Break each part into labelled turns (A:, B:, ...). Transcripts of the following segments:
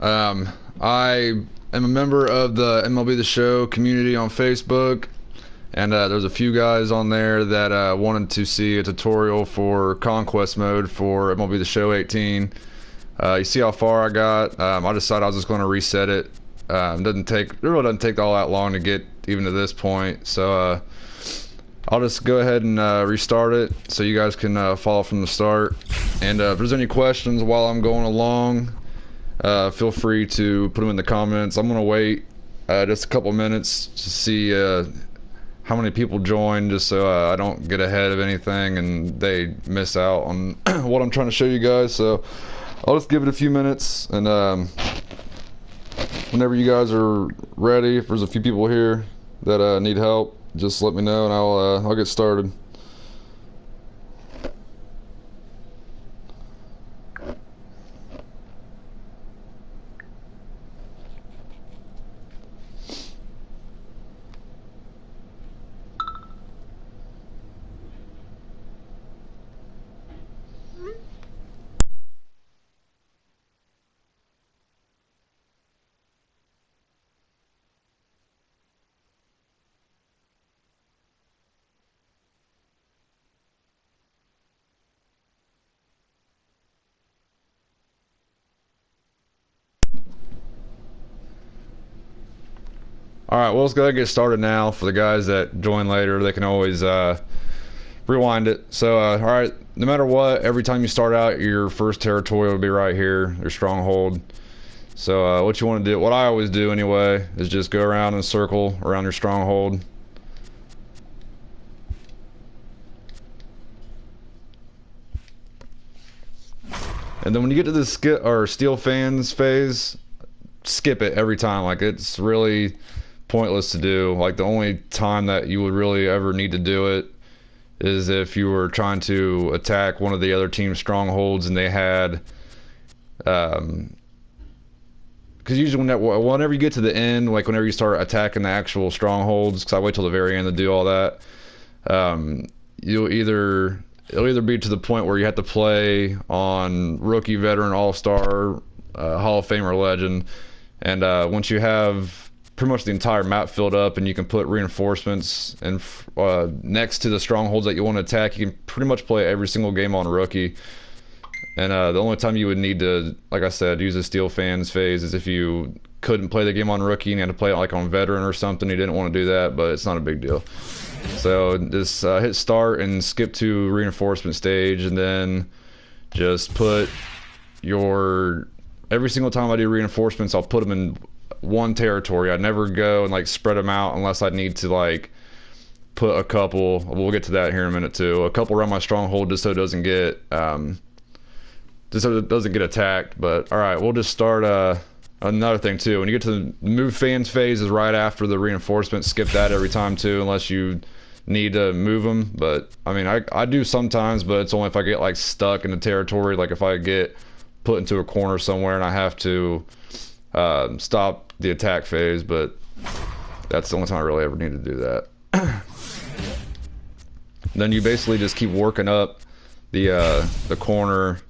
A: I am a member of the MLB The Show community on Facebook, and there's a few guys on there that wanted to see a tutorial for Conquest mode for MLB The Show 18. You see how far I got? I decided I was just going to reset it. It really doesn't take all that long to get even to this point, so I'll just go ahead and restart it so you guys can follow from the start. And if there's any questions while I'm going along, feel free to put them in the comments. I'm gonna wait just a couple minutes to see how many people join, just so I don't get ahead of anything and they miss out on what I'm trying to show you guys. So I'll just give it a few minutes, and whenever you guys are ready, if there's a few people here that need help, just let me know and I'll get started. Alright, well, let's go ahead and get started now. For the guys that join later, they can always rewind it. So, alright, no matter what, every time you start out, your first territory will be right here, your stronghold. So, what you want to do, what I always do anyway, is just go around in a circle around your stronghold. And then when you get to the steel fans phase, skip it every time. Like, it's really pointless to do. Like, the only time that you would really ever need to do it is if you were trying to attack one of the other team's strongholds and they had because usually whenever you get to the end, like whenever you start attacking the actual strongholds, because I wait till the very end to do all that, it'll either be to the point where you have to play on rookie, veteran, all-star, Hall of Fame, or legend, and once you have pretty much the entire map filled up and you can put reinforcements and next to the strongholds that you want to attack, you can pretty much play every single game on rookie. And the only time you would need to, like I said, use the steel fans phase is if you couldn't play the game on rookie and you had to play it like on veteran or something. You didn't want to do that, but it's not a big deal. So just hit start and skip to reinforcement stage, and then just put your, every single time I do reinforcements, I'll put them in one territory. I never go and like spread them out unless I need to like put a couple, we'll get to that here in a minute too, a couple around my stronghold just so it doesn't get attacked. But all right, we'll just start. Another thing too, when you get to the move fans phase is right after the reinforcement. Skip that every time too, unless you need to move them. But I mean, I do sometimes, but it's only if I get like stuck in the territory, like if I get put into a corner somewhere and I have to stop the attack phase. But that's the only time I really ever need to do that. Then you basically just keep working up the corner.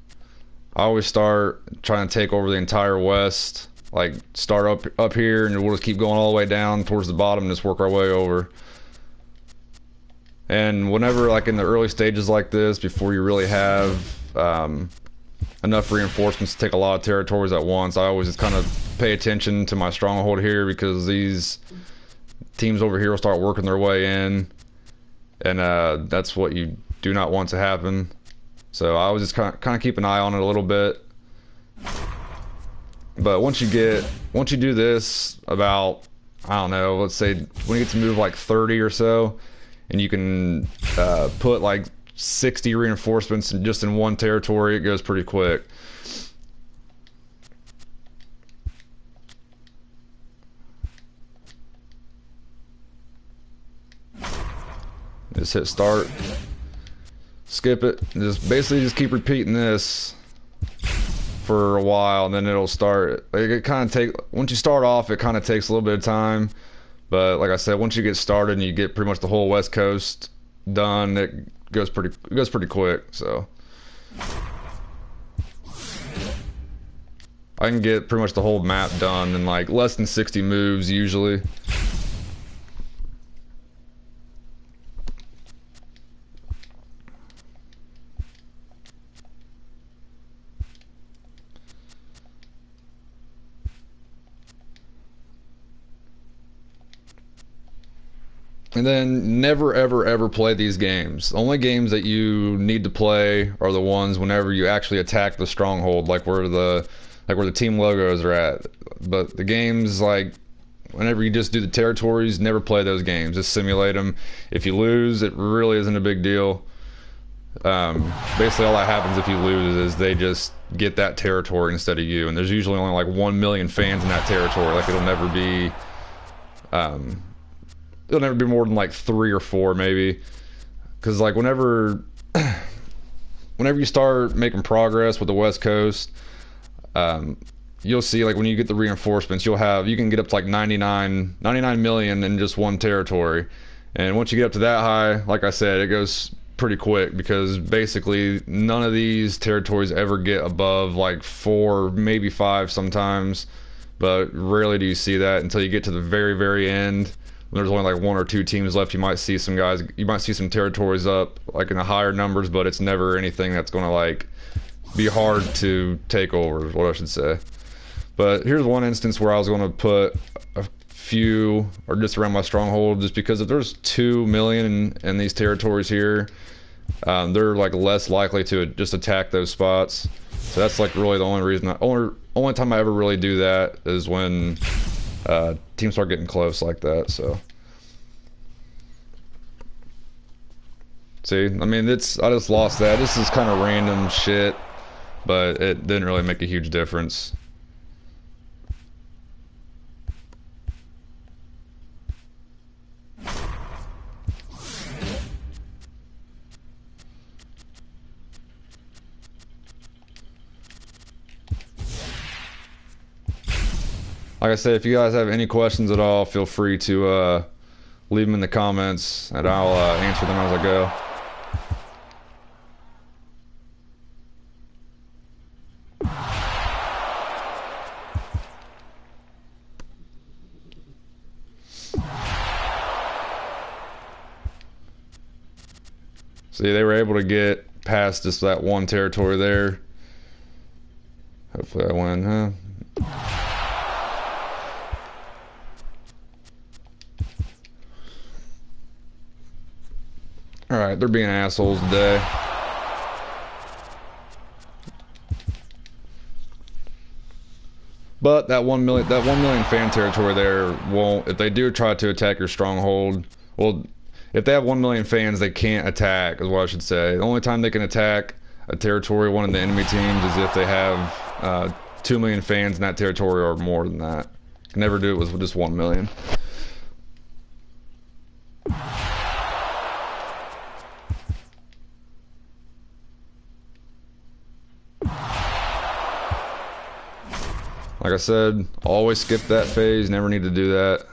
A: I always start trying to take over the entire west. Like start up here and we'll just keep going all the way down towards the bottom and just work our way over. And whenever, like in the early stages like this, before you really have enough reinforcements to take a lot of territories at once, I always just kind of pay attention to my stronghold here, because these teams over here will start working their way in, and that's what you do not want to happen. So I always just kind of keep an eye on it a little bit. But once you do this about, I don't know, let's say when you get to move like 30 or so, and you can put like 60 reinforcements just in one territory, it goes pretty quick. Just hit start, skip it, and just keep repeating this for a while, and then it'll start. Like, it kind of once you start off, it kind of takes a little bit of time, but like I said, once you get started and you get pretty much the whole west coast done, it goes pretty quick. So I can get pretty much the whole map done in like less than 60 moves usually. And then never ever ever play these games. The only games that you need to play are the ones whenever you actually attack the stronghold, like where the team logos are at. But the games like whenever you just do the territories, never play those games. Just simulate them. If you lose, it really isn't a big deal. Basically all that happens if you lose is they just get that territory instead of you, and there's usually only like 1 million fans in that territory. Like it'll never be more than like 3 or 4 maybe, because like whenever you start making progress with the West Coast, you'll see like when you get the reinforcements, you can get up to like 99 million in just one territory. And once you get up to that high, like I said, it goes pretty quick, because basically none of these territories ever get above like 4, maybe 5 sometimes, but rarely do you see that until you get to the very, very end. When there's only like 1 or 2 teams left, you might see some territories up like in the higher numbers, but it's never anything that's going to like be hard to take over, is what I should say. But here's one instance where I was going to put a few or just around my stronghold, just because if there's 2 million in these territories here, they're like less likely to just attack those spots. So that's like really the only reason only time I ever really do that is when teams start getting close like that. So see, I mean, I just lost that. This is kind of random shit, but it didn't really make a huge difference. Like I said, if you guys have any questions at all, feel free to leave them in the comments, and I'll answer them as I go. See, they were able to get past just that one territory there. Hopefully I win, huh? Alright, they're being assholes today. But that 1 million fan territory there won't, if they do try to attack your stronghold, well, if they have 1 million fans, they can't attack, is what I should say. The only time they can attack a territory, one of the enemy teams, is if they have 2 million fans in that territory or more than that. Can never do it with just 1 million. Like I said, always skip that phase, never need to do that.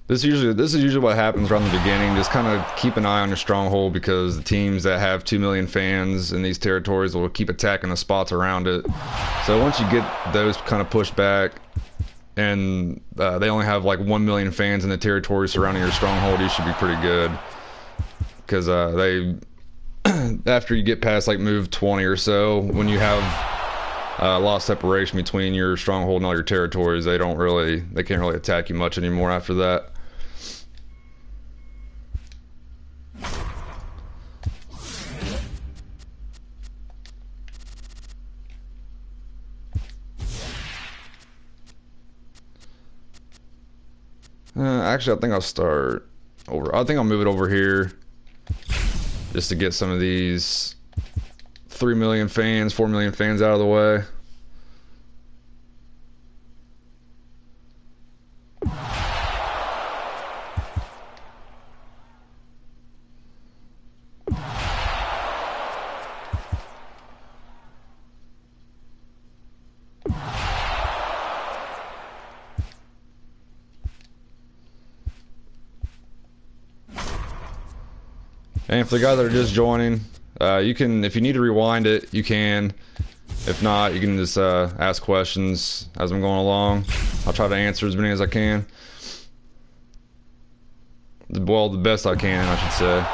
A: This is usually what happens around the beginning. Just kind of keep an eye on your stronghold, because the teams that have 2 million fans in these territories will keep attacking the spots around it. So once you get those kind of pushed back, and they only have like 1 million fans in the territory surrounding your stronghold, you should be pretty good. Because after you get past like move 20 or so, when you have a lot of separation between your stronghold and all your territories, they can't really attack you much anymore after that. Actually, I think I'll move it over here just to get some of these 3 million fans, 4 million fans out of the way. And for the guys that are just joining, you can, if you need to rewind it, you can. If not, you can just ask questions as I'm going along. I'll try to answer as many as I can. Well, the best I can, I should say.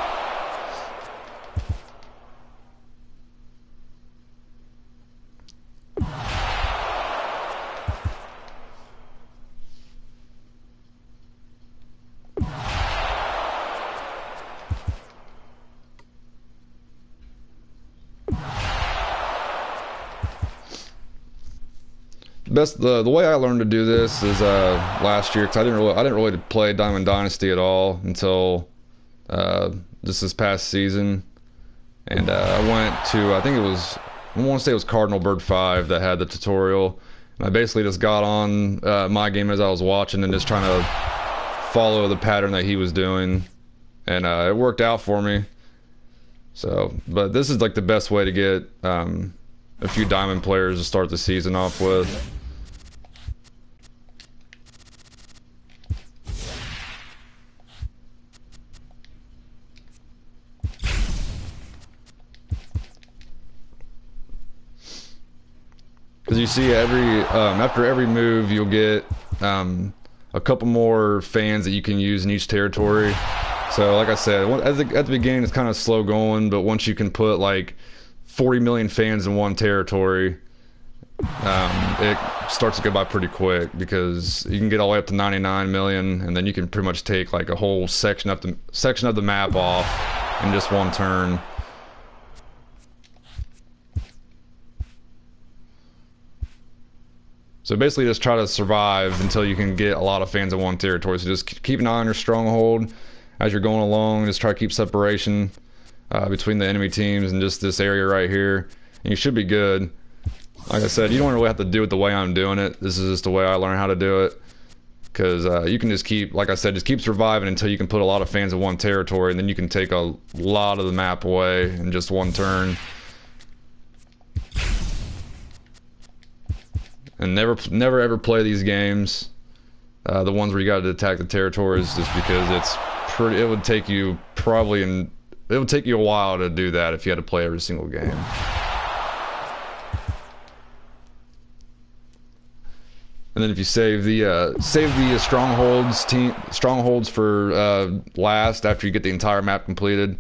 A: The way I learned to do this is last year, because I didn't really play Diamond Dynasty at all until just this past season, and I went to, I want to say it was Cardinal Bird 5 that had the tutorial, and I basically just got on my game as I was watching and just trying to follow the pattern that he was doing, and it worked out for me. So, but this is like the best way to get a few diamond players to start the season off with. Because you see, after every move, you'll get a couple more fans that you can use in each territory. So, like I said, at the beginning, it's kind of slow going, but once you can put like 40 million fans in one territory, it starts to go by pretty quick, because you can get all the way up to 99 million, and then you can pretty much take like a whole section of the map off in just one turn. So basically just try to survive until you can get a lot of fans in one territory. So just keep an eye on your stronghold as you're going along. Just try to keep separation between the enemy teams and just this area right here, and you should be good. Like I said, you don't really have to do it the way I'm doing it. This is just the way I learned how to do it, because you can just keep, like I said, just keep surviving until you can put a lot of fans in one territory, and then you can take a lot of the map away in just one turn. And never ever play these games, the ones where you got to attack the territories, just because it would take you a while to do that if you had to play every single game. And then if you save the strongholds for last, after you get the entire map completed,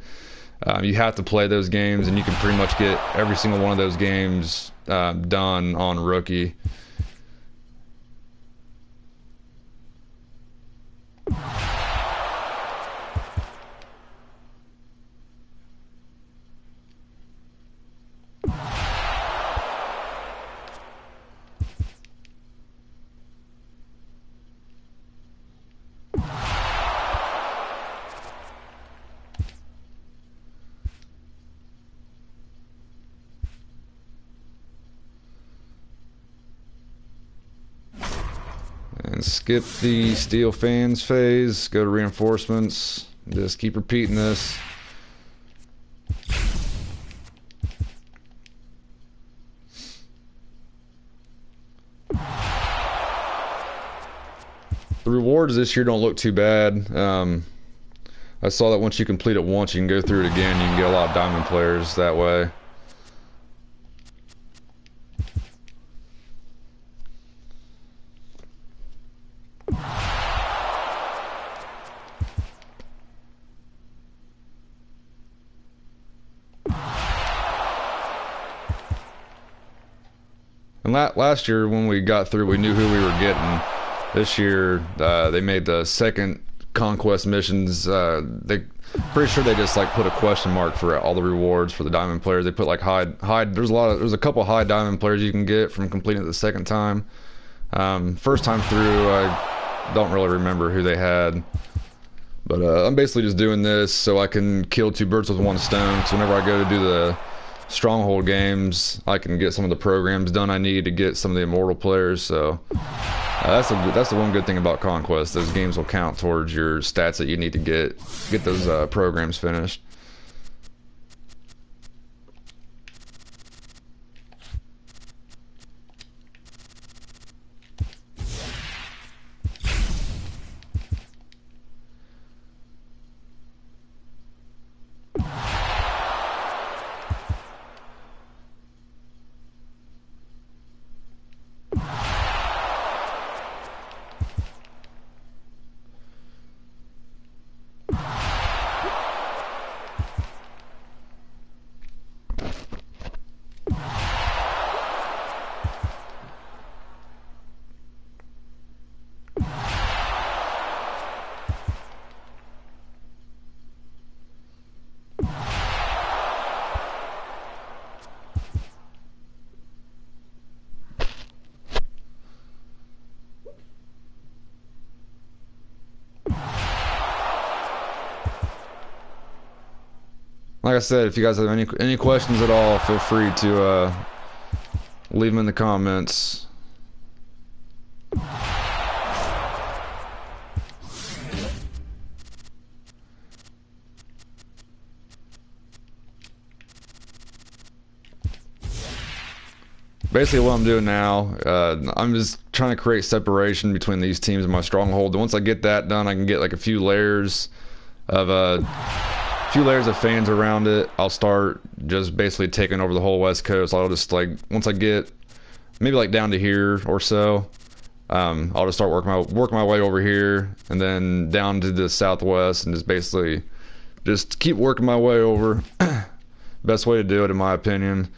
A: you have to play those games, and you can pretty much get every single one of those games done on rookie. And skip the steel fans phase, go to reinforcements, just keep repeating this. The rewards this year don't look too bad. I saw that once you complete it once, you can go through it again. You can get a lot of diamond players that way. And last year when we got through, we knew who we were getting. This year, they made the second Conquest missions. Pretty sure they just like put a question mark for all the rewards for the diamond players. They put like high. There's a couple high diamond players you can get from completing it the second time. First time through, I don't really remember who they had. But I'm basically just doing this so I can kill two birds with one stone. So whenever I go to do the Stronghold games, I can get some of the programs done I need to get some of the immortal players. So that's the one good thing about Conquest. Those games will count towards your stats that you need to get those programs finished. like I said, if you guys have any questions at all, feel free to leave them in the comments. Basically what I'm doing now, I'm just trying to create separation between these teams and my stronghold. And once I get that done, I can get like a few layers of fans around it. I'll start just basically taking over the whole West Coast. I'll just like, once I get maybe like down to here or so, I'll just start working my way over here and then down to the Southwest and just basically just keep working my way over. Best way to do it, in my opinion.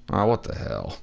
A: Oh, what the hell?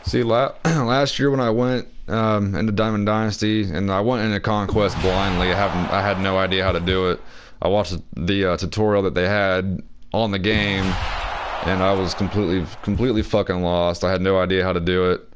A: See, last year when I went into Diamond Dynasty and I went into Conquest blindly, I had no idea how to do it. I watched the tutorial that they had on the game, and I was completely fucking lost. I had no idea how to do it.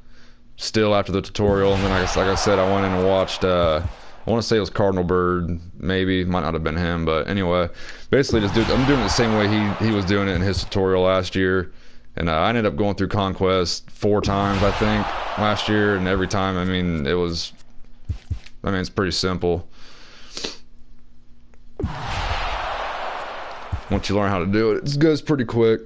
A: Still after the tutorial, and then like I said, I went in and watched. I want to say it was Cardinal Bird, maybe, might not have been him, but anyway, basically I'm doing it the same way he was doing it in his tutorial last year. And I ended up going through Conquest 4 times, I think, last year. And every time, it's pretty simple. Once you learn how to do it, it goes pretty quick.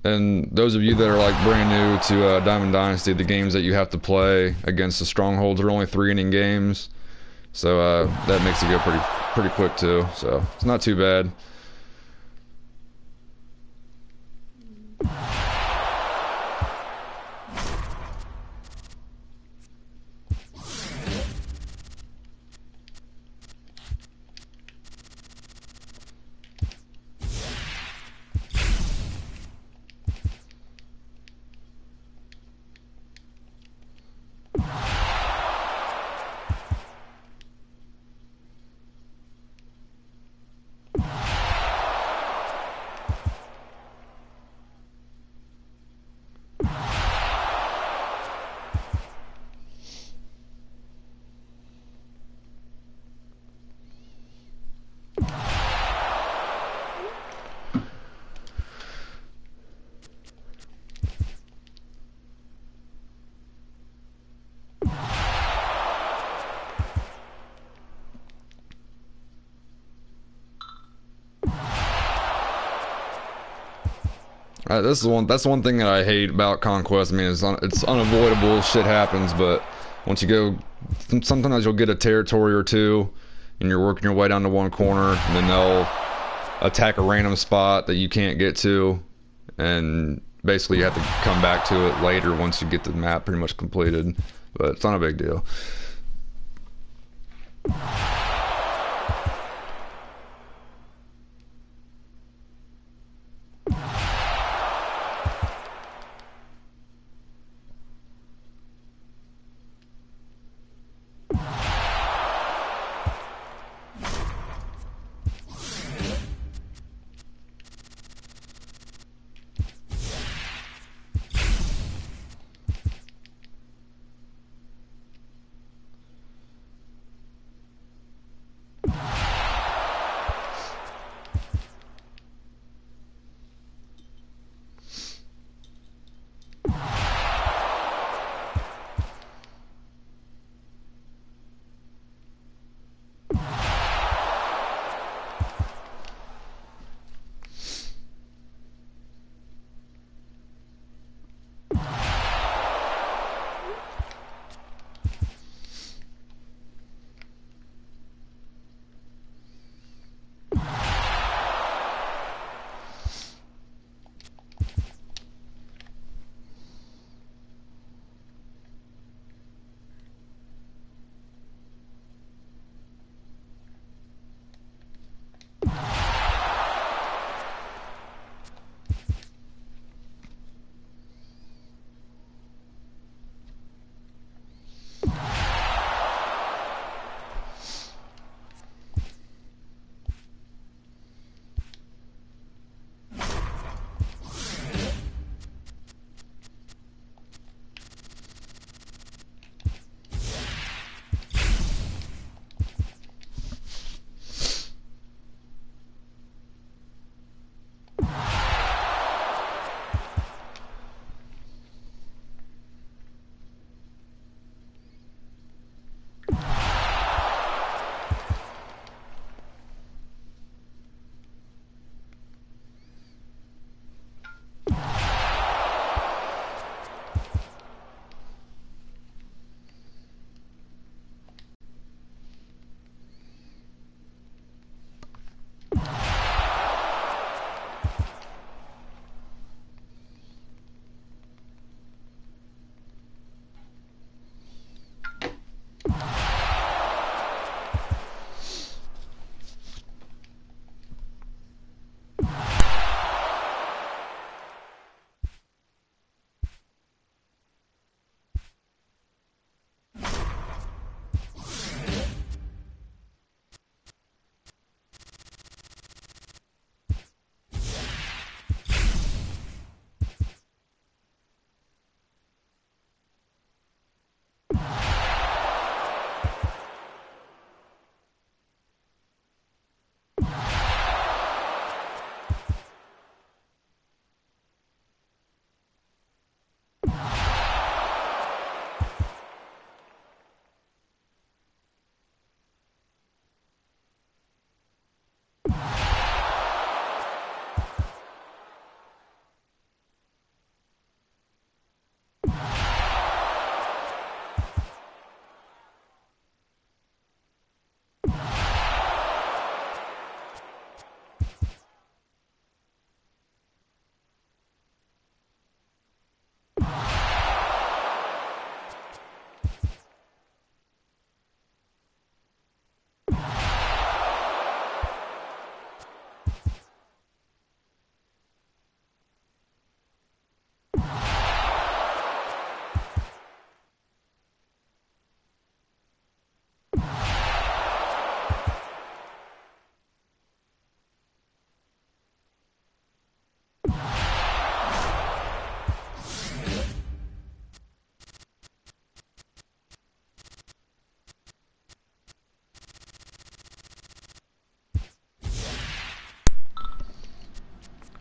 A: And those of you that are like brand new to Diamond Dynasty, the games that you have to play against the Strongholds are only 3-inning games, so that makes it go pretty quick too. So it's not too bad. That's the one thing that I hate about Conquest. It's unavoidable. Shit happens, but once you go, sometimes you'll get a territory or two, and you're working your way down to one corner, and then they'll attack a random spot that you can't get to, and basically you have to come back to it later once you get the map pretty much completed. But it's not a big deal.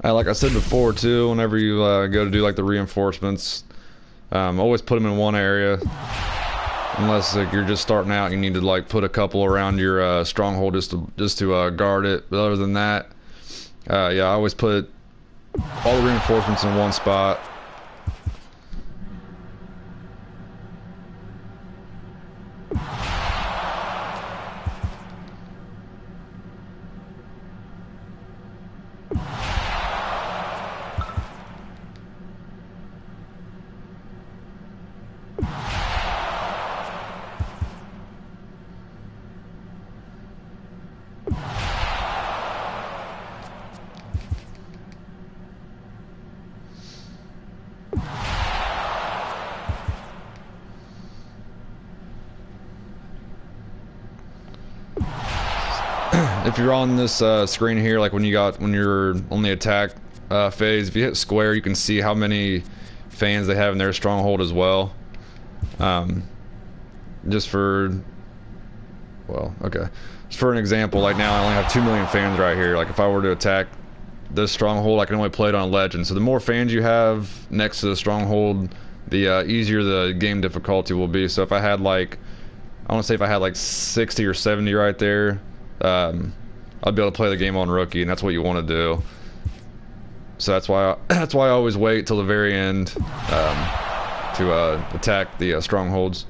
A: Like I said before too, whenever you go to do like the reinforcements, always put them in one area. Unless like you're just starting out, you need to like put a couple around your stronghold just to guard it. But other than that, yeah, I always put all the reinforcements in one spot. If you're on this screen here, like when you're on the attack phase, if you hit square, you can see how many fans they have in their stronghold as well. Just for, well, okay, just for an example, like now I only have 2 million fans right here. Like if I were to attack this stronghold, I can only play it on legend. So the more fans you have next to the stronghold, the easier the game difficulty will be. So if I had like, I want to say if I had like 60 or 70 right there, I'd be able to play the game on rookie, and that's what you want to do. So that's why I always wait till the very end to attack the strongholds.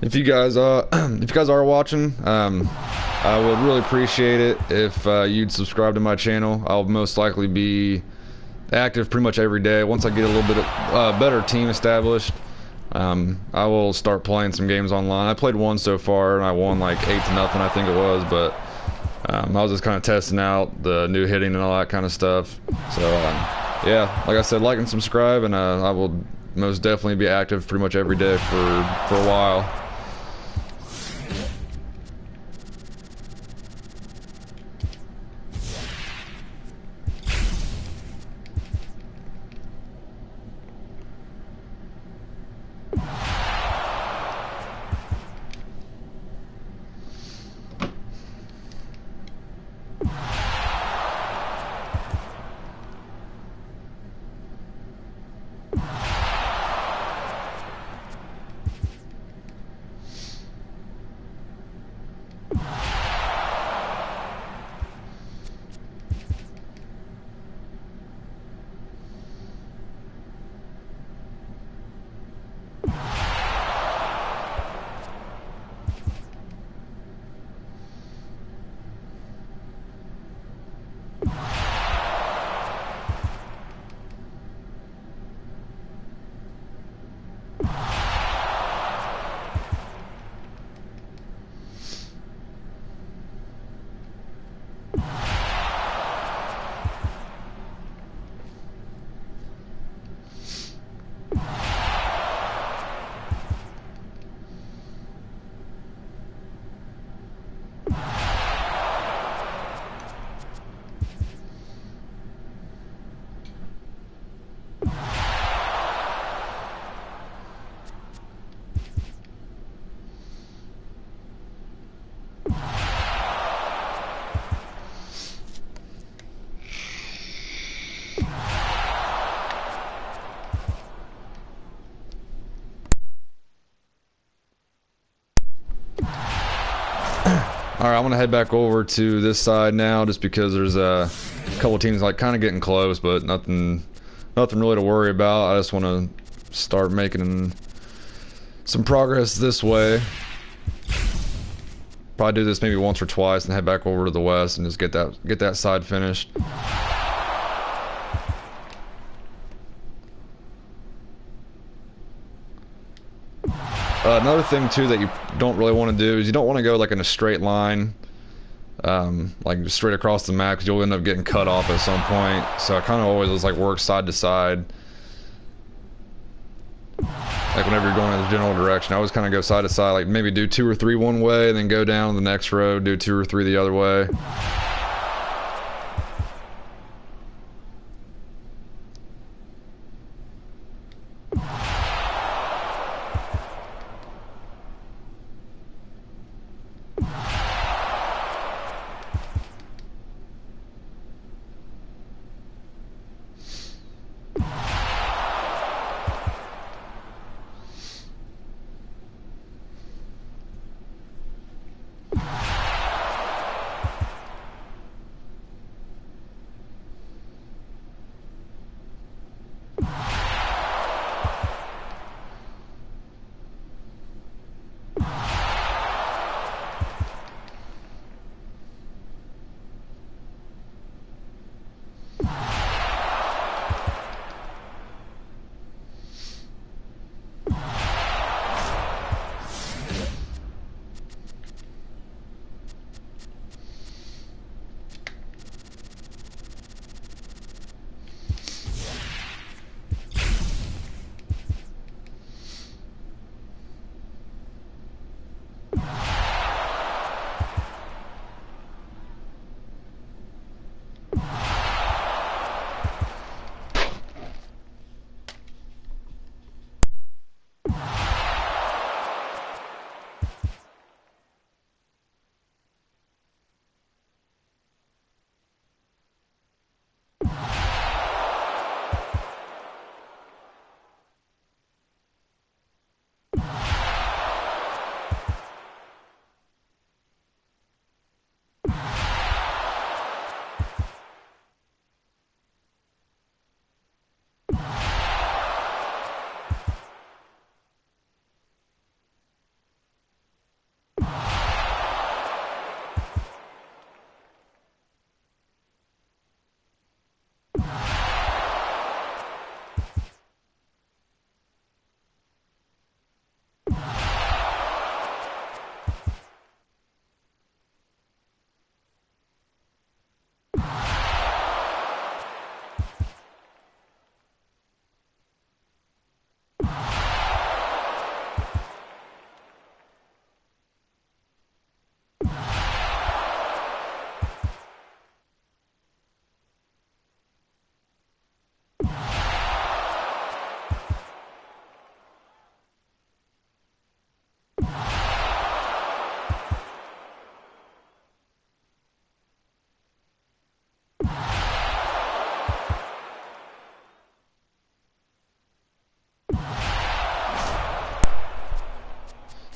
A: If you guys are watching, I would really appreciate it if you'd subscribe to my channel. I'll most likely be active pretty much every day. Once I get a little bit of better team established, I will start playing some games online. I played one so far and I won like 8-0, I think it was, but I was just kind of testing out the new hitting and all that kind of stuff. So yeah, like I said, like and subscribe, and I will most definitely be active pretty much every day for a while. All right, I'm gonna head back over to this side now, just because there's a couple teams like kind of getting close, but nothing really to worry about. I just want to start making some progress this way. Probably do this maybe once or twice, and head back over to the west and just get that side finished. Another thing too that you don't really want to do is you don't want to go like in a straight line, like straight across the map, because you'll end up getting cut off at some point. So I kind of always just like work side to side. Like whenever you're going in the general direction, I always kind of go side to side, like maybe do 2 or 3 one way, and then go down the next road, do 2 or 3 the other way.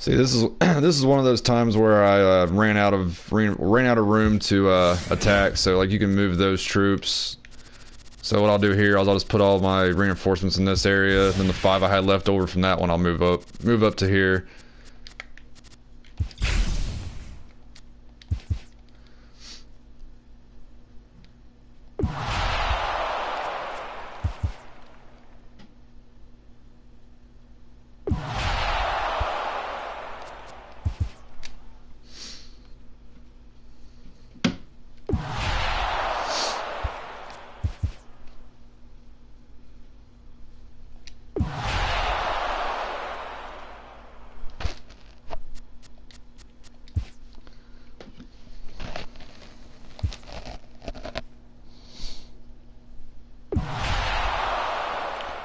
A: See, this is this is one of those times where I ran out of room to attack. So like you can move those troops. So what I'll do here is I'll just put all my reinforcements in this area. Then the 5 I had left over from that one, I'll move up to here.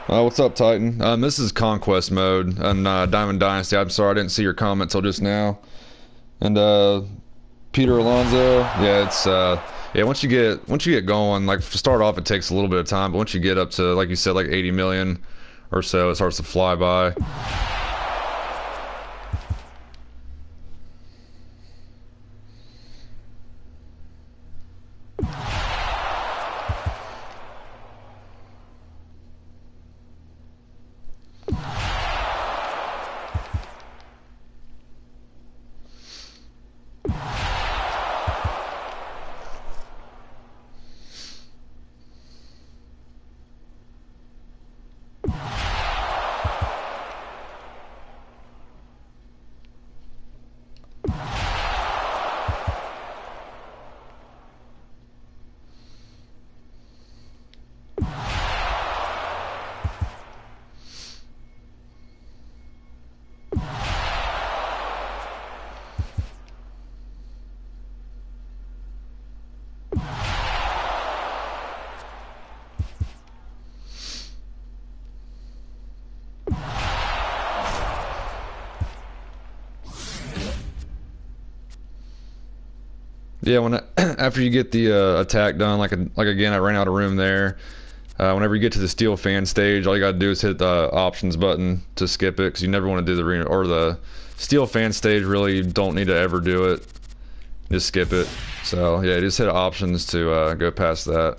A: What's up, Titan? This is Conquest mode on Diamond Dynasty. I'm sorry I didn't see your comment till just now. And Peter Alonso, yeah, it's yeah. Once you get going, like to start off, it takes a little bit of time, but once you get up to, like you said, like 80 million or so, it starts to fly by. Yeah, after you get the attack done, like again, I ran out of room there. Whenever you get to the steel fan stage, all you gotta do is hit the options button to skip it, because you never want to do the arena or the steel fan stage. Really, you don't need to ever do it. Just skip it. So yeah, just hit options to go past that.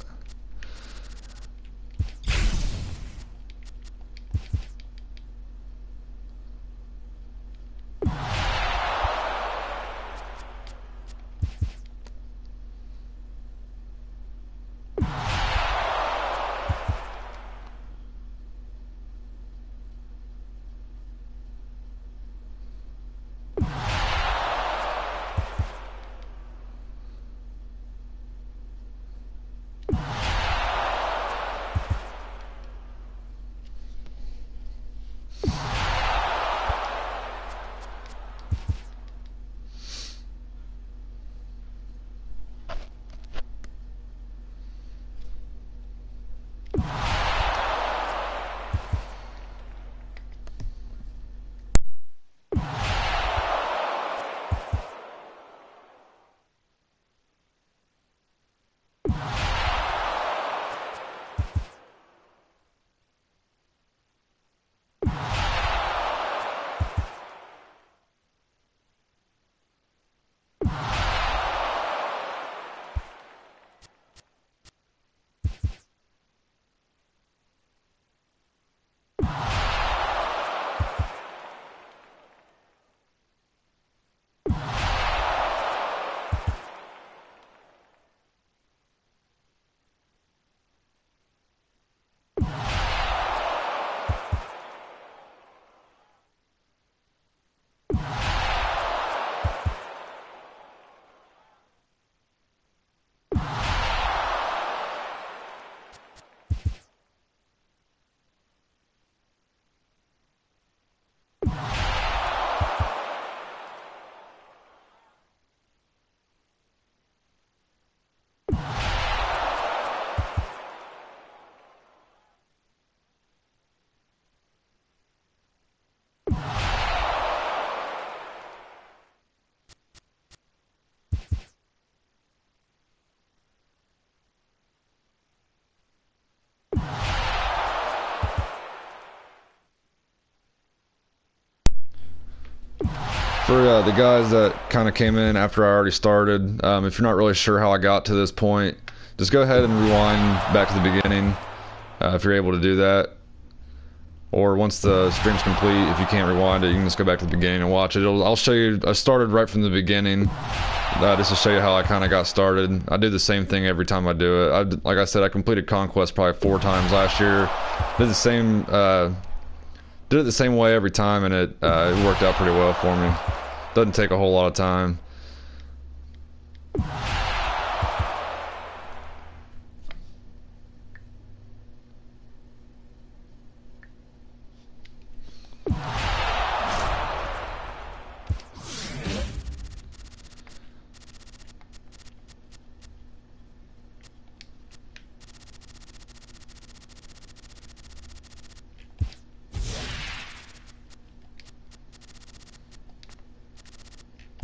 A: For the guys that kind of came in after I already started, if you're not really sure how I got to this point, just go ahead and rewind back to the beginning if you're able to do that. Or once the stream's complete, if you can't rewind it, you can just go back to the beginning and watch it. I'll show you. I started right from the beginning, just to show you how I kind of got started. I do the same thing every time I do it. Like I said, I completed Conquest probably 4 times last year. Did it the same way every time, and it worked out pretty well for me. Doesn't take a whole lot of time.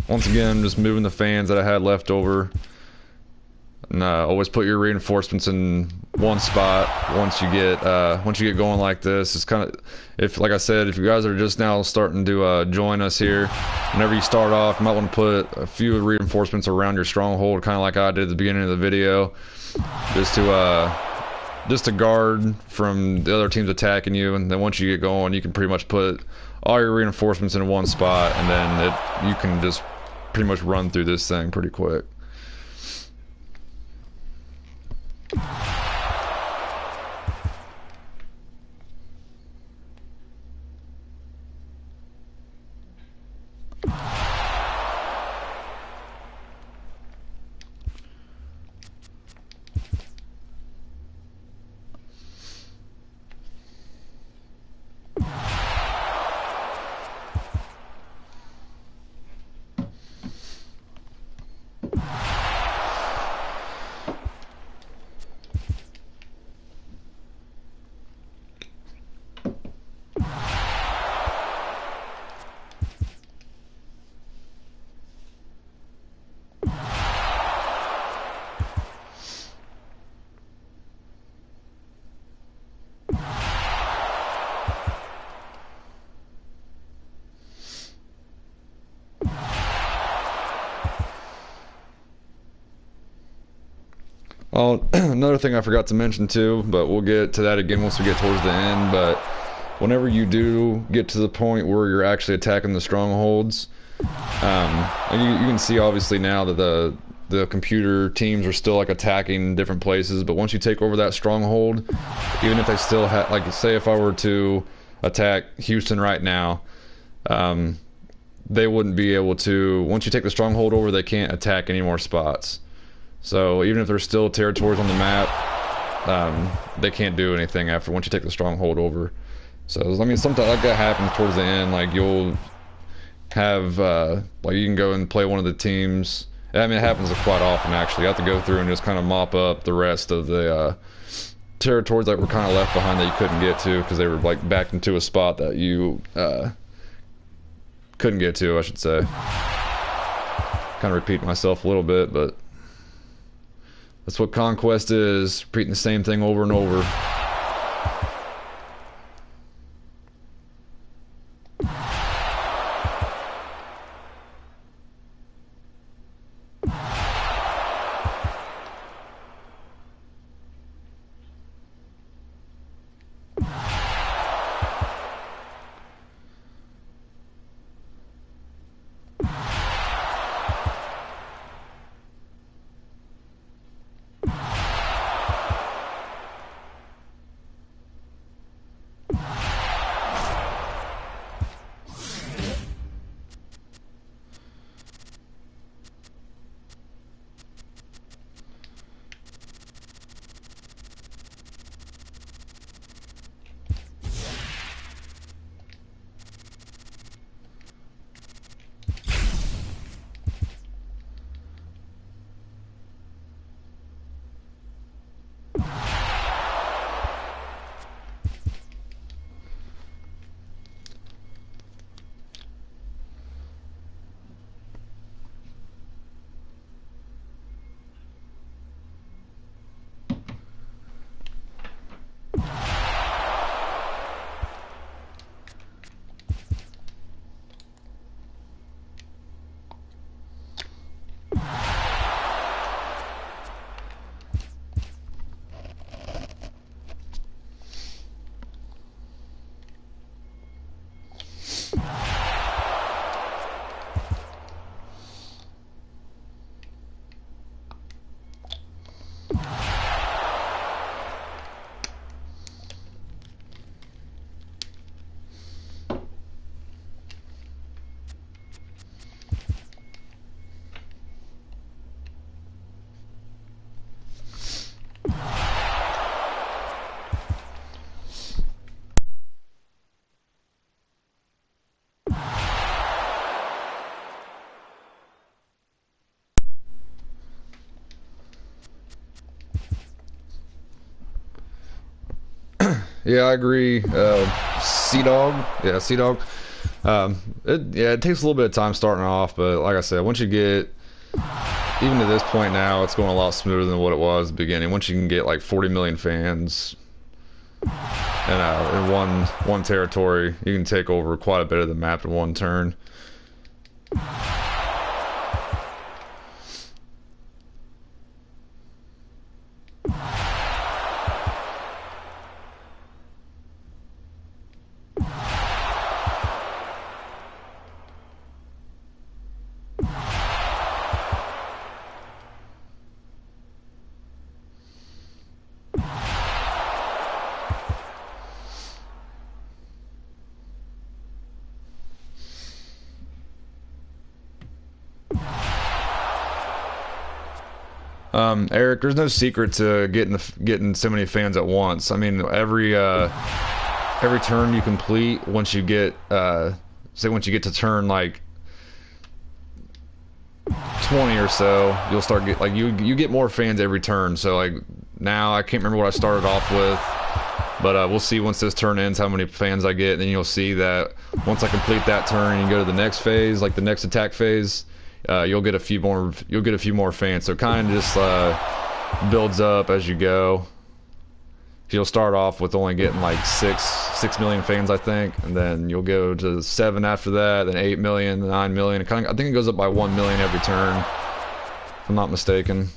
A: once again, just moving the fans that I had left over. And always put your reinforcements in one spot once you get going like this. It's kind of, if like I said, if you guys are just now starting to join us here, whenever you start off, you might want to put a few reinforcements around your stronghold, kind of like I did at the beginning of the video, just to guard from the other teams attacking you. And then once you get going, you can pretty much put all your reinforcements in one spot, and then you can just pretty much run through this thing pretty quick. Oh, another thing I forgot to mention too, but we'll get to that again once we get towards the end, but whenever you do get to the point where you're actually attacking the strongholds, and you can see obviously now that the computer teams are still like attacking different places, but once you take over that stronghold, even if they still have, like say if I were to attack Houston right now, they wouldn't be able to, once you take the stronghold over, they can't attack any more spots. So even if there's still territories on the map, they can't do anything after once you take the stronghold over. So I mean, sometimes like that happens towards the end. Like you'll have like you can go and play one of the teams. I mean, it happens quite often actually. You have to go through and just kind of mop up the rest of the territories that were kind of left behind that you couldn't get to because they were like backed into a spot that you couldn't get to, I should say. Kind of repeating myself a little bit, but that's what Conquest is, repeating the same thing over and over. Yeah, I agree. Sea Dog. Yeah, Sea Dog. It takes a little bit of time starting off, but like I said, once you get even to this point now, it's going a lot smoother than what it was at the beginning. Once you can get like 40 million fans in one territory, you can take over quite a bit of the map in one turn. Eric, there's no secret to getting so many fans at once. I mean, every turn you complete, once you get once you get to turn like 20 or so, you'll start get like you get more fans every turn. So like now I can't remember what I started off with, but we'll see once this turn ends how many fans I get, and then you'll see that once I complete that turn and you go to the next phase, like the next attack phase. You'll get a few more fans, so it kind of just builds up as you go. You'll start off with only getting like 6 million fans, I think, and then you'll go to 7 after that, then 8 million, 9 million. I think it goes up by 1 million every turn, if I'm not mistaken.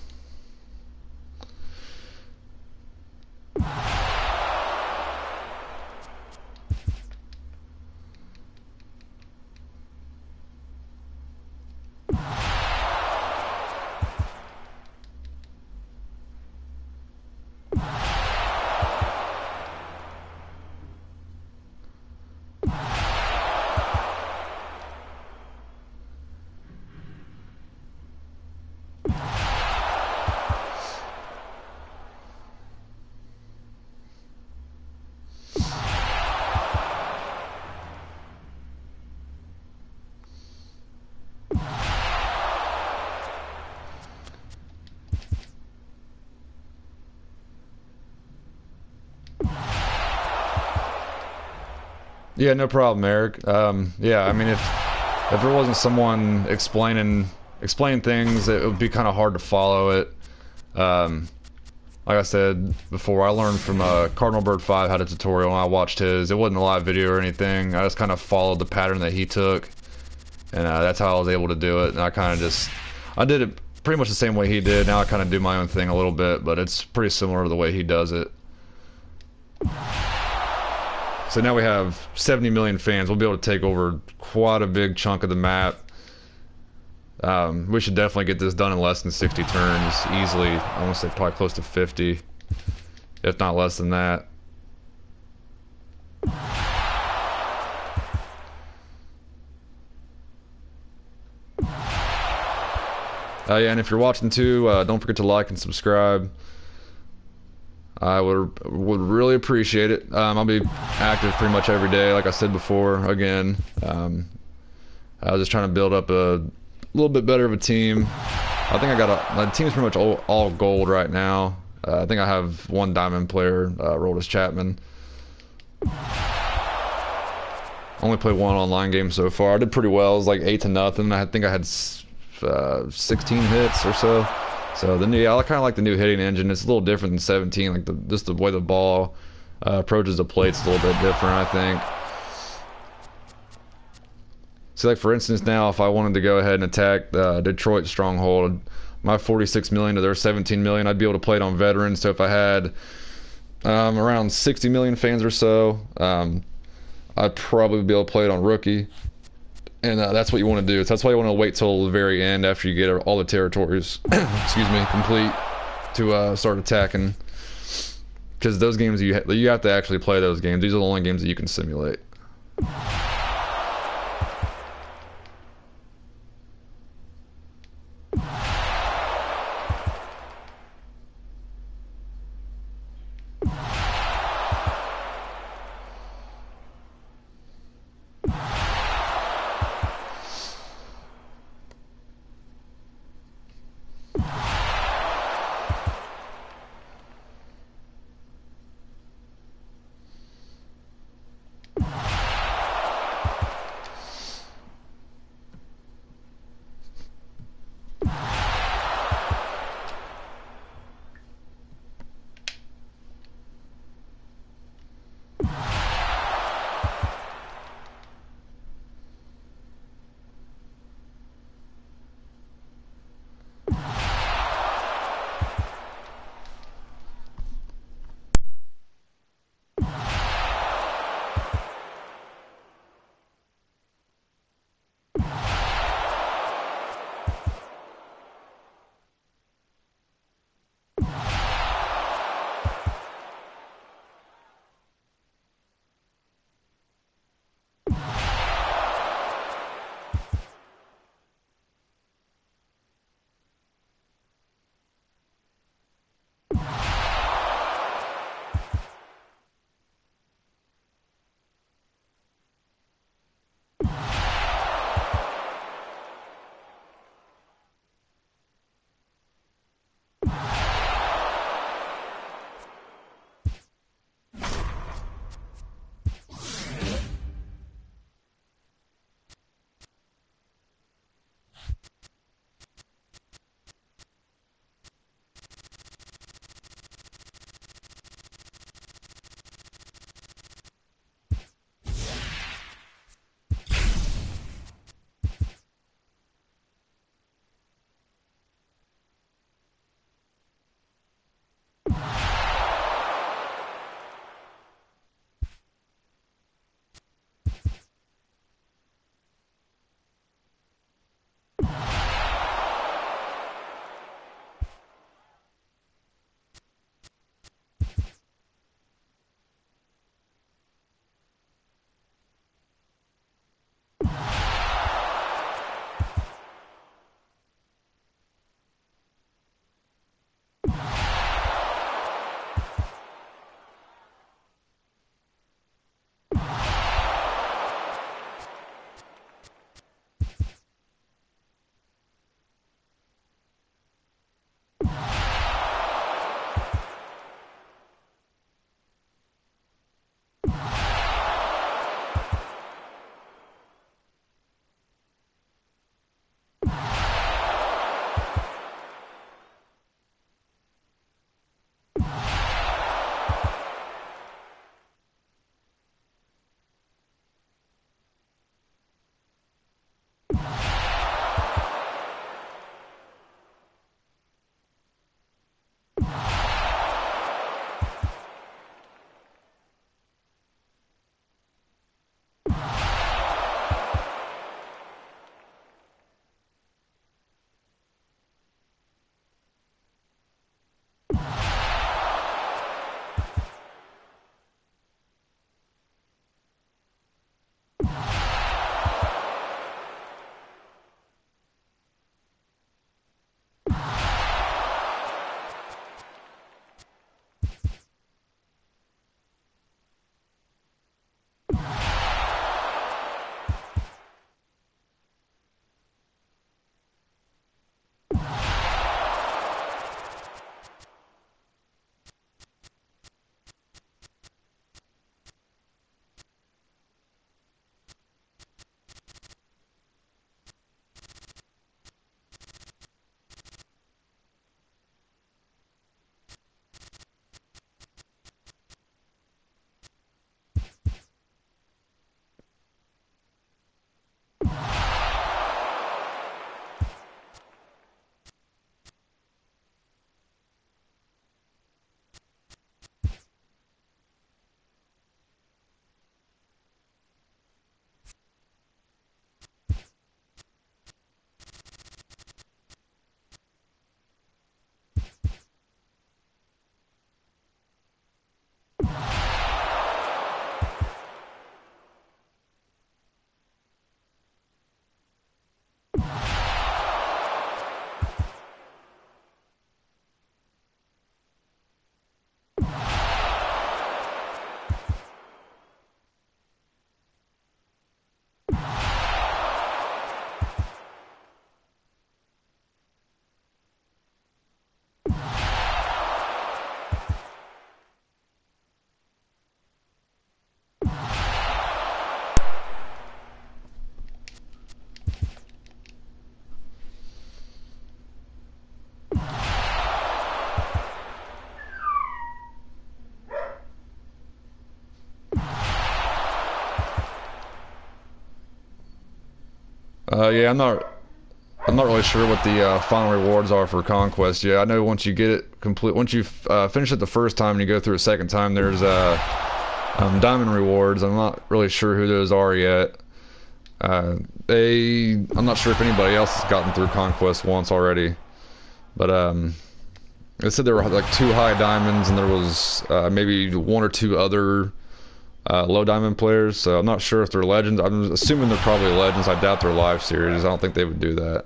A: Yeah, no problem, Eric. Yeah, I mean, if there wasn't someone explaining things, it would be kind of hard to follow it. Like I said before, I learned from Cardinal Bird 5 had a tutorial, and I watched his. It wasn't a live video or anything. I just kind of followed the pattern that he took, and that's how I was able to do it. And I did it pretty much the same way he did. Now I kind of do my own thing a little bit, but it's pretty similar to the way he does it. So now we have 70 million fans. We'll be able to take over quite a big chunk of the map. We should definitely get this done in less than 60 turns easily. I want to say probably close to 50, if not less than that. Yeah, and if you're watching too, don't forget to like and subscribe. I would really appreciate it. I'll be active pretty much every day, like I said before. Again, I was just trying to build up a little bit better of a team. I think my team's pretty much all gold right now. I think I have one diamond player, Roldis Chapman. Only played one online game so far. I did pretty well. It was like 8-0. I think I had 16 hits or so. So I kind of like the new hitting engine. It's a little different than 17. Like just the way the ball approaches the plate's a little bit different, I think. So like for instance, now if I wanted to go ahead and attack Detroit Stronghold, my 46 million to their 17 million, I'd be able to play it on veterans. So if I had around 60 million fans or so, I'd probably be able to play it on rookie. And that's what you want to do. So that's why you want to wait till the very end after you get all the territories, excuse me, complete to start attacking. Because those games you have to actually play those games. These are the only games that you can simulate. Yeah, I'm not really sure what the final rewards are for Conquest. Yeah, I know once you get it complete, once you finish it the first time and you go through a second time, there's diamond rewards. I'm not really sure who those are yet. I'm not sure if anybody else has gotten through Conquest once already, but they said there were like 2 high diamonds and there was maybe 1 or 2 other low diamond players. So I'm not sure if they're legends. I'm assuming they're probably legends. I doubt they're live series. I don't think they would do that.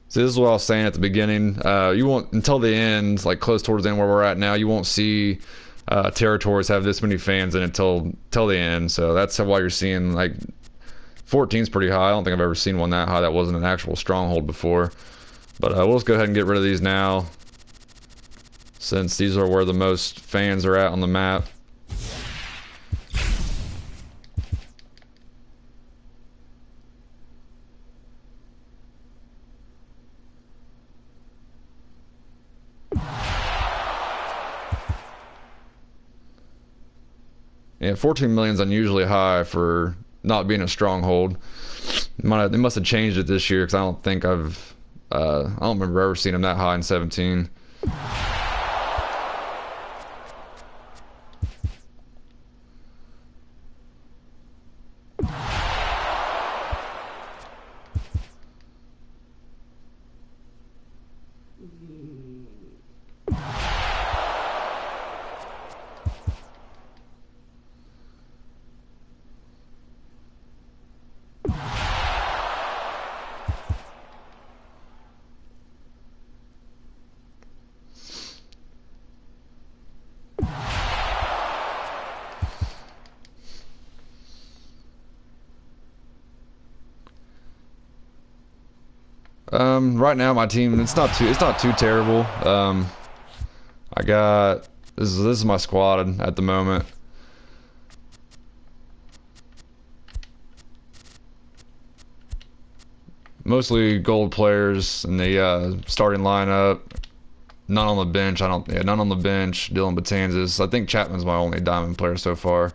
A: So this is what I was saying at the beginning. You won't, until the end, like close towards the end where we're at now, you won't see territories have this many fans in it till the end. So that's why you're seeing like 14's pretty high. I don't think I've ever seen one that high that wasn't an actual stronghold before. But we'll just go ahead and get rid of these now, since these are where the most fans are at on the map. Yeah, 14 million is unusually high for not being a stronghold. They must have changed it this year because I don't think I don't remember ever seeing them that high in 17. Right now my team, it's not too terrible. I got this is my squad at the moment. Mostly gold players in the starting lineup. None on the bench. None on the bench. Dylan Batanzas. I think Chapman's my only diamond player so far.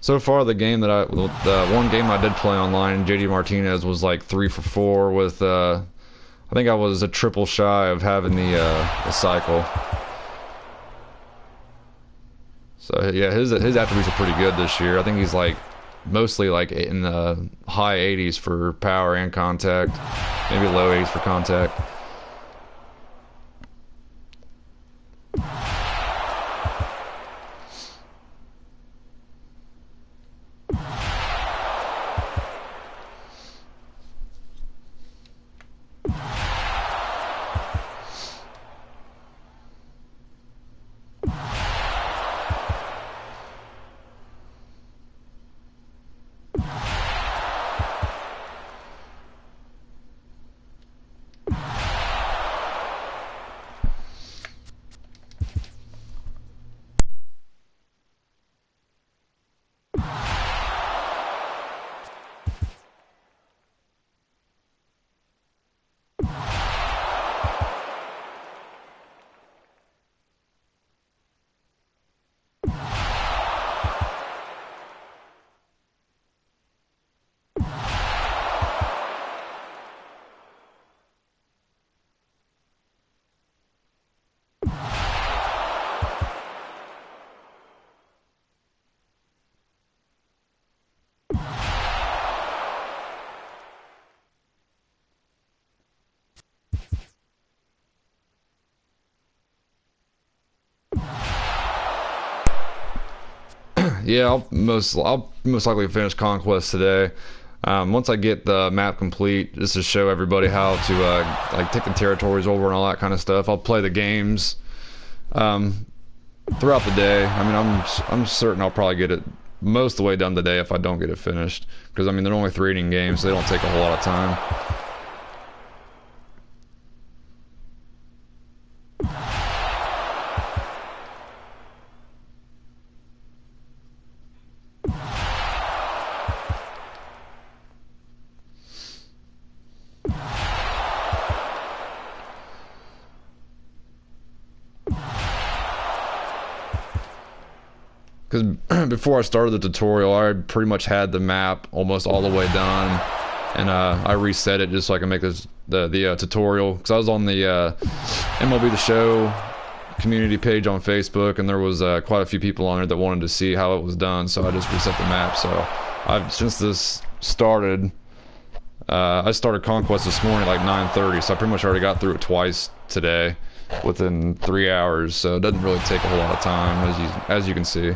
A: So far, the one game I did play online, JD Martinez was like 3 for 4 with, I think I was a triple shy of having the cycle. So yeah, his attributes are pretty good this year. I think he's like mostly like in the high 80s for power and contact, maybe low 80s for contact. Yeah, I'll most likely finish Conquest today. Once I get the map complete, just to show everybody how to like take the territories over and all that kind of stuff. I'll play the games. throughout the day. I mean, I'm certain I'll probably get it most of the way done today if I don't get it finished. Because I mean, they're only 3 inning games, so they don't take a whole lot of time. Because before I started the tutorial, I pretty much had the map almost all the way done, and I reset it just so I can make this the tutorial. Because I was on the MLB The Show community page on Facebook, and there was quite a few people on there that wanted to see how it was done, so I just reset the map. So since this started, I started Conquest this morning at like 9:30, so I pretty much already got through it twice today within 3 hours, so it doesn't really take a whole lot of time, as you can see.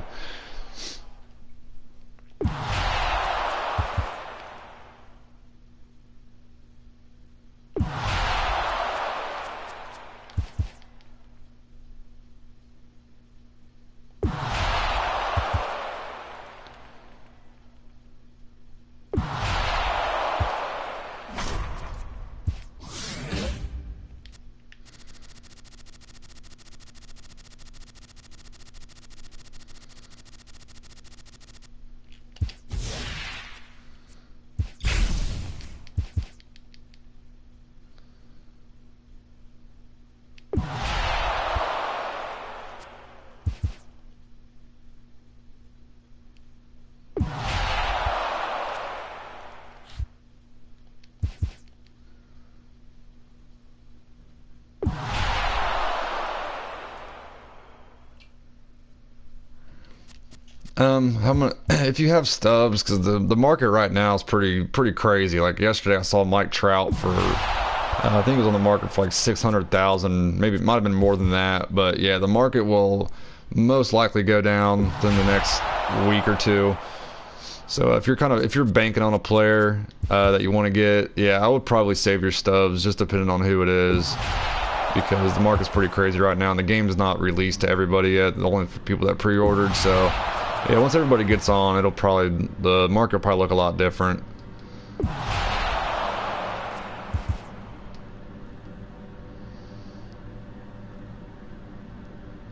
A: If you have stubs, because the market right now is pretty crazy. Like yesterday, I saw Mike Trout for I think it was on the market for like 600,000. Maybe it might have been more than that. But yeah, the market will most likely go down within the next week or two. So if you're banking on a player that you want to get, yeah, I would probably save your stubs, just depending on who it is, because the market's pretty crazy right now, and the game is not released to everybody yet. Only for people that pre-ordered. So yeah, once everybody gets on, the market will probably look a lot different.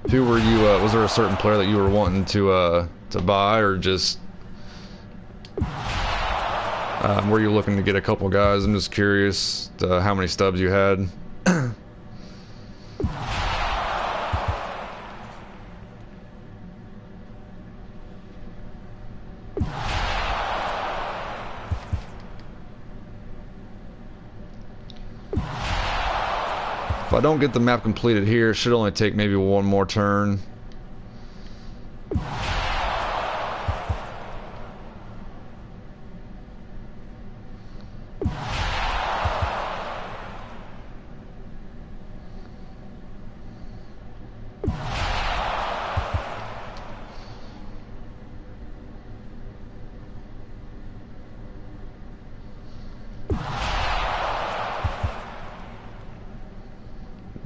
A: Who were you? Was there a certain player that you were wanting to buy, or just were you looking to get a couple guys? I'm just curious how many stubs you had. If I don't get the map completed here, it should only take maybe one more turn.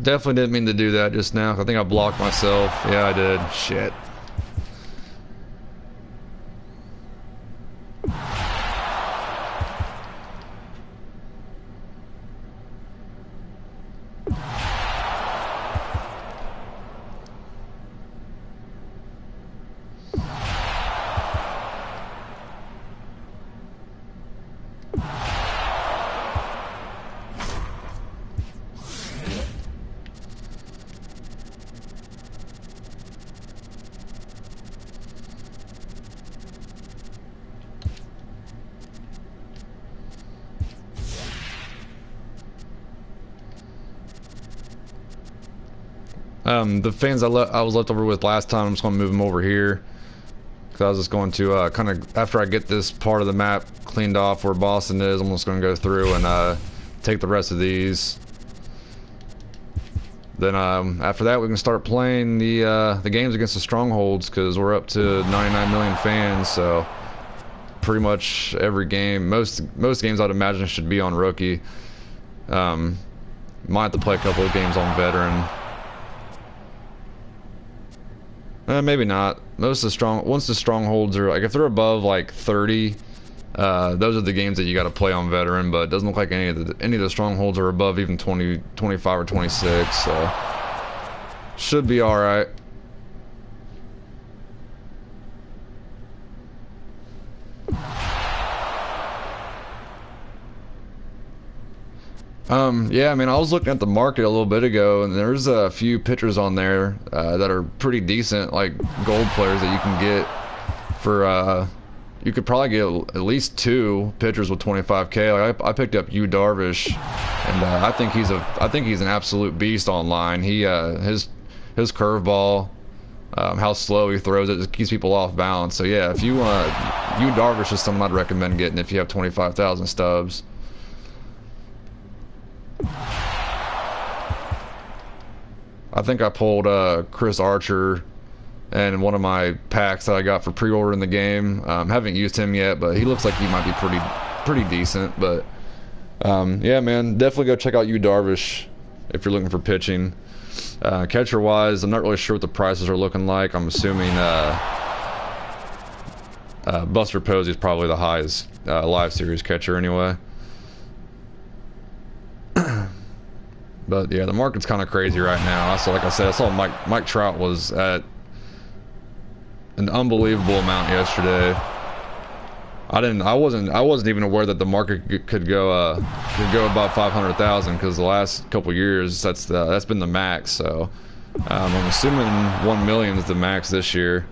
A: Definitely didn't mean to do that just now. I think I blocked myself. Yeah, I did. Shit. The fans I was left over with last time, I'm just going to move them over here. Because I was just going to kind of, after I get this part of the map cleaned off where Boston is, I'm just going to go through and take the rest of these. Then after that, we can start playing the games against the Strongholds, because we're up to 99 million fans. So pretty much every game, most games I'd imagine should be on rookie. Might have to play a couple of games on veteran. Maybe not. Once the strongholds are like, if they're above like 30, those are the games that you got to play on veteran. But it doesn't look like any of the strongholds are above even 20, 25 or 26. So should be all right. Yeah, I mean, I was looking at the market a little bit ago, and there's a few pitchers on there that are pretty decent, like gold players that you can get for. You could probably get at least 2 pitchers with 25K. Like I picked up Yu Darvish, and I think he's an absolute beast online. His curveball, how slow he throws it, just keeps people off balance. So yeah, if you want, Yu Darvish is someone I'd recommend getting if you have 25,000 stubs. I think I pulled Chris Archer and one of my packs that I got for pre-order in the game. Haven't used him yet, but he looks like he might be pretty decent. But yeah, man, definitely go check out Yu Darvish if you're looking for pitching. Catcher wise, I'm not really sure what the prices are looking like. I'm assuming Buster Posey is probably the highest live series catcher anyway. But yeah, the market's kind of crazy right now. Like I said, I saw Mike Trout was at an unbelievable amount yesterday. I wasn't even aware that the market could go about 500,000, because the last couple years that's been the max. So I'm assuming 1 million is the max this year.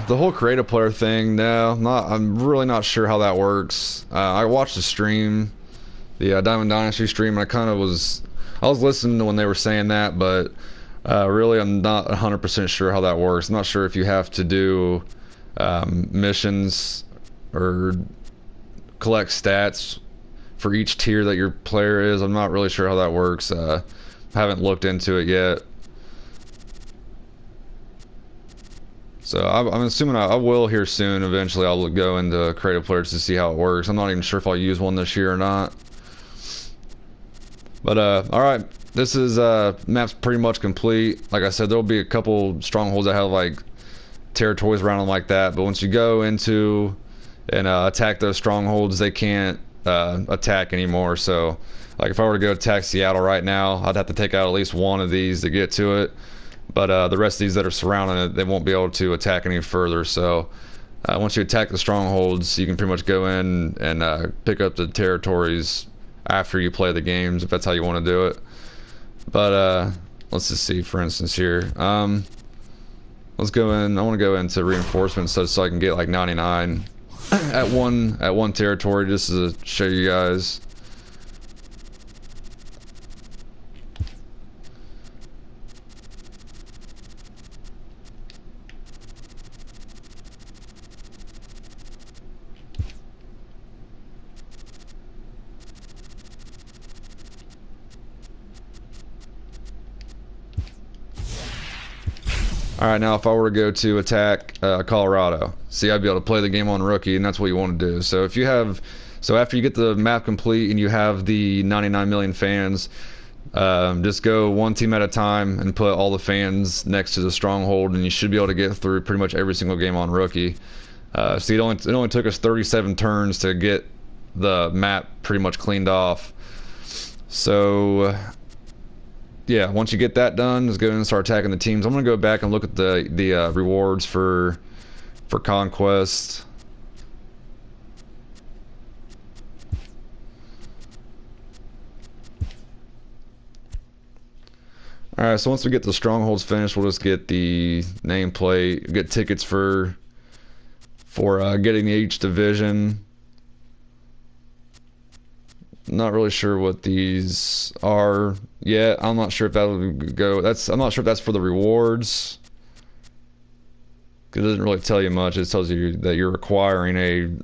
A: The whole creative player thing, no, I'm really not sure how that works. I watched the stream, the Diamond Dynasty stream, and I was listening to when they were saying that, but really I'm not 100% sure how that works. I'm not sure if you have to do missions or collect stats for each tier that your player is. I'm not really sure how that works. Haven't looked into it yet. So I'm assuming I will here soon. Eventually I'll go into creative players to see how it works. I'm not even sure if I'll use one this year or not. But alright, this is map's pretty much complete. Like I said, there'll be a couple strongholds that have like territories around them like that, but once you go into and attack those strongholds, they can't attack anymore. So like if I were to go attack Seattle right now, I'd have to take out at least one of these to get to it. But the rest of these that are surrounding it, they won't be able to attack any further. So once you attack the strongholds, you can pretty much go in and pick up the territories after you play the games, if that's how you want to do it. But let's just see, for instance here. Let's go in. I want to go into reinforcements so I can get like 99 at one territory, just to show you guys. Alright, now if I were to go to attack Colorado, see, I'd be able to play the game on rookie, and that's what you want to do. So if you have, so after you get the map complete and you have the 99 million fans, just go one team at a time and put all the fans next to the stronghold, and you should be able to get through pretty much every single game on rookie. See, it only took us 37 turns to get the map pretty much cleaned off. So yeah, once you get that done, just go in and start attacking the teams. I'm gonna go back and look at the rewards for Conquest. Alright, so once we get the strongholds finished, we'll just get the nameplate, get tickets for getting each division. Not really sure what these are yet. I'm not sure if that'll go. I'm not sure if that's for the rewards. It doesn't really tell you much. It tells you that you're acquiring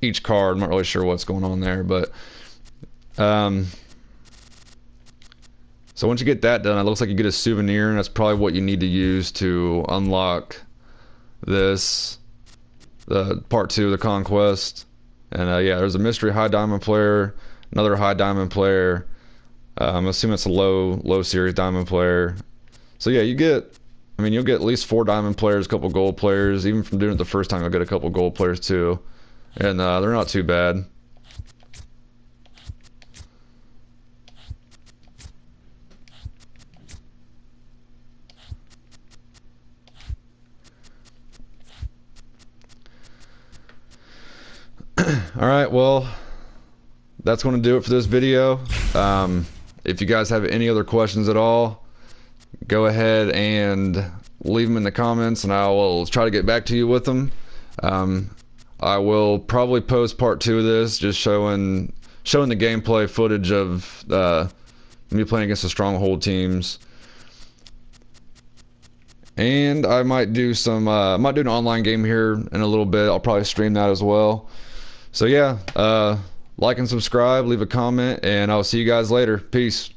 A: each card. I'm not really sure what's going on there, but So once you get that done, it looks like you get a souvenir, and that's probably what you need to use to unlock this, the part 2 of the Conquest. And yeah, there's a mystery high diamond player, another high diamond player. I'm assuming it's a low series diamond player. So yeah, you'll get at least 4 diamond players, a couple gold players. Even from doing it the first time, you'll get a couple gold players too, and they're not too bad. Alright, well, that's going to do it for this video. If you guys have any other questions at all, go ahead and leave them in the comments, and I will try to get back to you with them. I will probably post part 2 of this, just showing the gameplay footage of me playing against the Stronghold teams. And I might do an online game here in a little bit. I'll probably stream that as well. So yeah, like and subscribe, leave a comment, and I'll see you guys later. Peace.